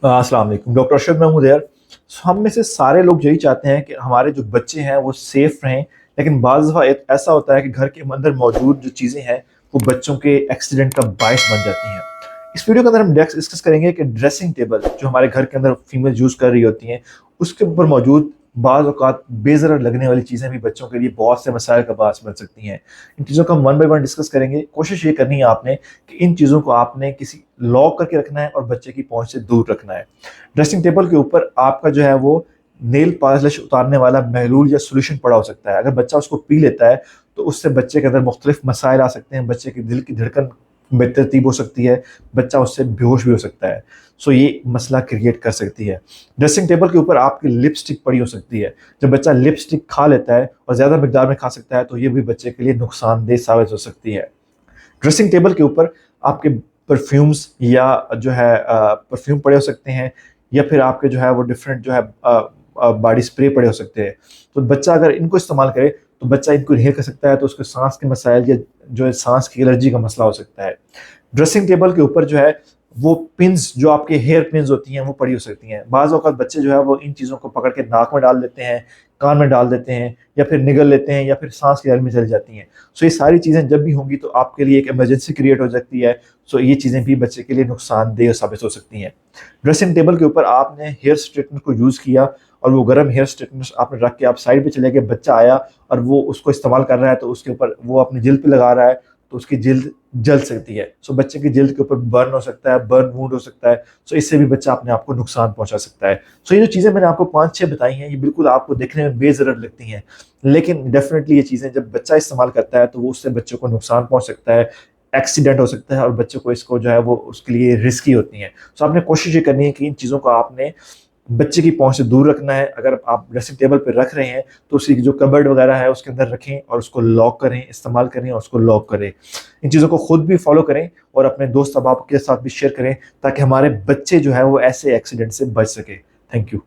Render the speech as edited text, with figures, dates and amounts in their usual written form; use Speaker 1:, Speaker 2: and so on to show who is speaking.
Speaker 1: अस्सलाम वालेकुम, डॉक्टर अरशद महमूद यार। हम में से सारे लोग यही चाहते हैं कि हमारे जो बच्चे हैं वो सेफ रहें। लेकिन बाज़ दफ़ा ऐसा होता है कि घर के अंदर मौजूद जो चीज़ें हैं वो बच्चों के एक्सीडेंट का बायस बन जाती हैं। इस वीडियो के अंदर हम डिस्कस करेंगे कि ड्रेसिंग टेबल जो हमारे घर के अंदर फीमेल यूज़ कर रही होती हैं उसके ऊपर मौजूद बाज़ औक़ात बेज़रर लगने वाली चीज़ें भी बच्चों के लिए बहुत से मसाइल का बायस बन सकती हैं। इन चीज़ों को हम वन बाय वन डिस्कस करेंगे। कोशिश ये करनी है आपने कि इन चीज़ों को आपने किसी लॉक करके रखना है और बच्चे की पहुँच से दूर रखना है। ड्रेसिंग टेबल के ऊपर आपका जो है वो नेल पॉलिश उतारने वाला महलूल या सॉल्यूशन पड़ा हो सकता है। अगर बच्चा उसको पी लेता है तो उससे बच्चे के अंदर मुख्तलिफ मसाइल आ सकते हैं। बच्चे के दिल की धड़कन बेतरतीब हो सकती है, बच्चा उससे बेहोश भी हो सकता है। सो ये मसला क्रिएट कर सकती है। ड्रेसिंग टेबल के ऊपर आपकी लिपस्टिक पड़ी हो सकती है। जब बच्चा लिपस्टिक खा लेता है और ज़्यादा मिकदार में खा सकता है तो ये भी बच्चे के लिए नुकसानदेह साबित हो सकती है। ड्रेसिंग टेबल के ऊपर आपके परफ्यूम्स या जो है परफ्यूम पड़े हो सकते हैं, या फिर आपके जो है वो डिफरेंट जो है बॉडी स्प्रे पड़े हो सकते हैं। तो बच्चा अगर इनको इस्तेमाल करे तो बच्चा इनको इन्हेल कर सकता है, तो उसके सांस के मसाइल या जो है सांस की एलर्जी का मसला हो सकता है। ड्रेसिंग टेबल के ऊपर जो है वो पिन्स, जो आपके हेयर पिन्स होती हैं वो पड़ी हो सकती हैं। बाज़ औक़ात बच्चे जो है वो इन चीज़ों को पकड़ के नाक में डाल देते हैं, कान में डाल देते हैं, या फिर निगल लेते हैं, या फिर सांस की नली में चली जाती हैं। सो ये सारी चीज़ें जब भी होंगी तो आपके लिए एक इमरजेंसी क्रिएट हो सकती है। सो ये चीज़ें भी बच्चे के लिए नुकसानदेह साबित हो सकती हैं। ड्रेसिंग टेबल के ऊपर आपने हेयर स्ट्रेटनर को यूज़ किया और वो गर्म हेयर स्ट्रेटनर आपने रख के आप साइड पे चले गए, बच्चा आया और वो उसको इस्तेमाल कर रहा है तो उसके ऊपर वो अपनी जिल्द पे लगा रहा है तो उसकी जिल्द जल सकती है। सो बच्चे की जिल्द के ऊपर बर्न हो सकता है, बर्न वुंड हो सकता है। सो इससे भी बच्चा अपने आप को नुकसान पहुंचा सकता है। सो ये जो चीज़ें मैंने आपको 5-6 बताई हैं ये बिल्कुल आपको देखने में बेज़रर लगती हैं, लेकिन डेफिनेटली ये चीज़ें जब बच्चा इस्तेमाल करता है तो वो उससे बच्चों को नुकसान पहुंच सकता है, एक्सीडेंट हो सकता है और बच्चों को इसको जो है वो उसके लिए रिस्की होती हैं। सो आपने कोशिश ये करनी है कि इन चीज़ों को आपने बच्चे की पहुँच से दूर रखना है। अगर आप ड्रेसिंग टेबल पे रख रहे हैं तो उसकी जो कबर्ड वगैरह है उसके अंदर रखें और उसको लॉक करें, इस्तेमाल करें और उसको लॉक करें। इन चीज़ों को खुद भी फॉलो करें और अपने दोस्त अहबाब के साथ भी शेयर करें ताकि हमारे बच्चे जो है वो ऐसे एक्सीडेंट से बच सके। Thank you.